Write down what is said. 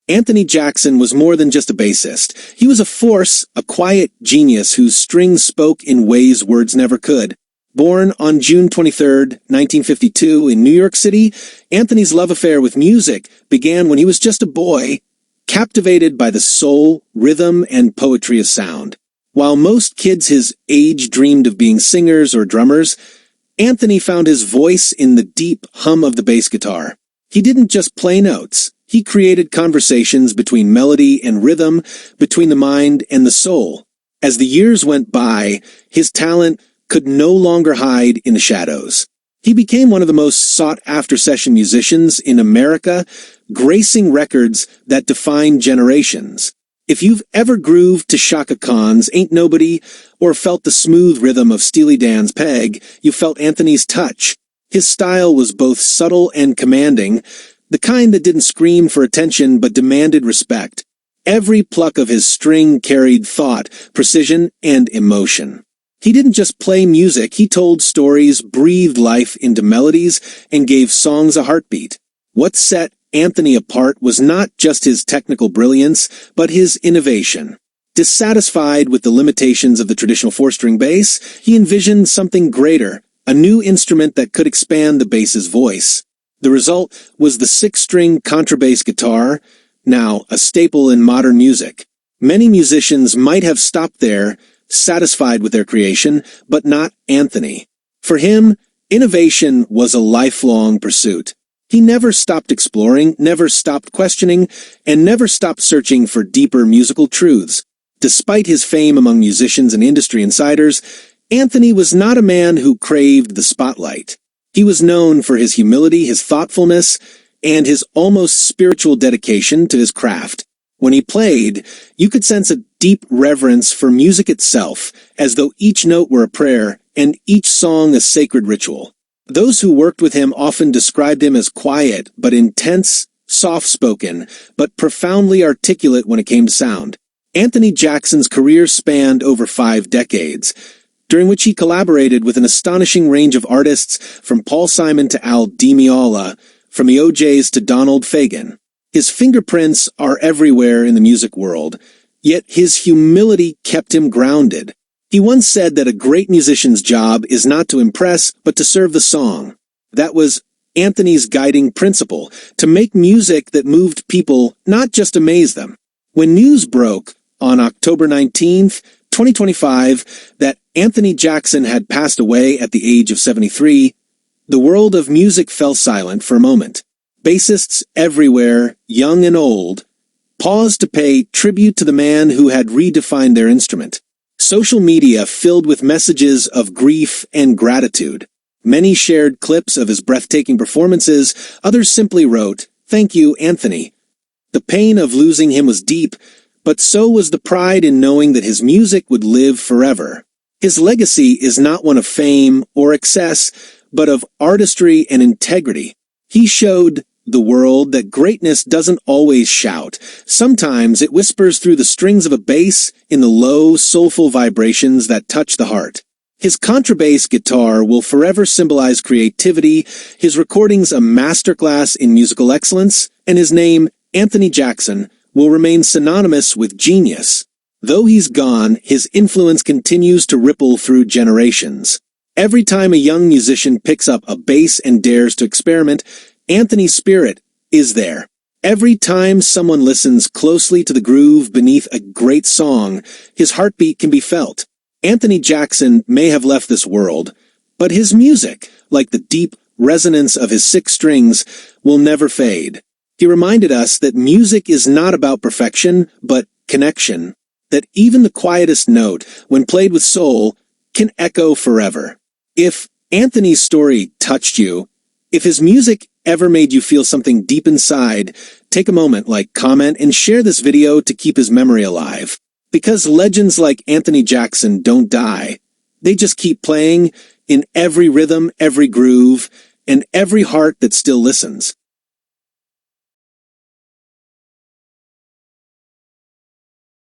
Anthony Jackson was more than just a bassist. He was a force, a quiet genius whose strings spoke in ways words never could. Born on June 23, 1952, in New York City, Anthony's love affair with music began when he was just a boy, captivated by the soul, rhythm, and poetry of sound. While most kids his age dreamed of being singers or drummers, Anthony found his voice in the deep hum of the bass guitar. He didn't just play notes. He created conversations between melody and rhythm, between the mind and the soul. As the years went by, his talent could no longer hide in the shadows. He became one of the most sought-after session musicians in America, gracing records that defined generations. If you've ever grooved to Chaka Khan's Ain't Nobody or felt the smooth rhythm of Steely Dan's Peg, you felt Anthony's touch. His style was both subtle and commanding, the kind that didn't scream for attention but demanded respect. Every pluck of his string carried thought, precision, and emotion. He didn't just play music, he told stories, breathed life into melodies, and gave songs a heartbeat. What set Anthony apart was not just his technical brilliance, but his innovation. Dissatisfied with the limitations of the traditional four-string bass, he envisioned something greater, a new instrument that could expand the bass's voice. The result was the six-string contrabass guitar, now a staple in modern music. Many musicians might have stopped there, satisfied with their creation, but not Anthony. For him, innovation was a lifelong pursuit. He never stopped exploring, never stopped questioning, and never stopped searching for deeper musical truths. Despite his fame among musicians and industry insiders, Anthony was not a man who craved the spotlight. He was known for his humility, his thoughtfulness, and his almost spiritual dedication to his craft. When he played, you could sense a deep reverence for music itself, as though each note were a prayer and each song a sacred ritual. Those who worked with him often described him as quiet but intense, soft-spoken, but profoundly articulate when it came to sound. Anthony Jackson's career spanned over 5 decades, during which he collaborated with an astonishing range of artists from Paul Simon to Al Di Meola, from the OJs to Donald Fagen. His fingerprints are everywhere in the music world, yet his humility kept him grounded. He once said that a great musician's job is not to impress, but to serve the song. That was Anthony's guiding principle, to make music that moved people, not just amaze them. When news broke on October 19th, 2025, that Anthony Jackson had passed away at the age of 73, the world of music fell silent for a moment. Bassists everywhere, young and old, paused to pay tribute to the man who had redefined their instrument. Social media filled with messages of grief and gratitude. Many shared clips of his breathtaking performances, others simply wrote, "Thank you, Anthony." The pain of losing him was deep, but so was the pride in knowing that his music would live forever. His legacy is not one of fame or excess, but of artistry and integrity. He showed the world that greatness doesn't always shout. Sometimes it whispers through the strings of a bass in the low, soulful vibrations that touch the heart. His contrabass guitar will forever symbolize creativity, his recordings a masterclass in musical excellence, and his name, Anthony Jackson, will remain synonymous with genius. Though he's gone, his influence continues to ripple through generations. Every time a young musician picks up a bass and dares to experiment, Anthony's spirit is there. Every time someone listens closely to the groove beneath a great song, his heartbeat can be felt. Anthony Jackson may have left this world, but his music, like the deep resonance of his 6 strings, will never fade. He reminded us that music is not about perfection, but connection, that even the quietest note, when played with soul, can echo forever. If Anthony's story touched you, if his music ever made you feel something deep inside, take a moment, comment, and share this video to keep his memory alive. Because legends like Anthony Jackson don't die. They just keep playing in every rhythm, every groove, and every heart that still listens.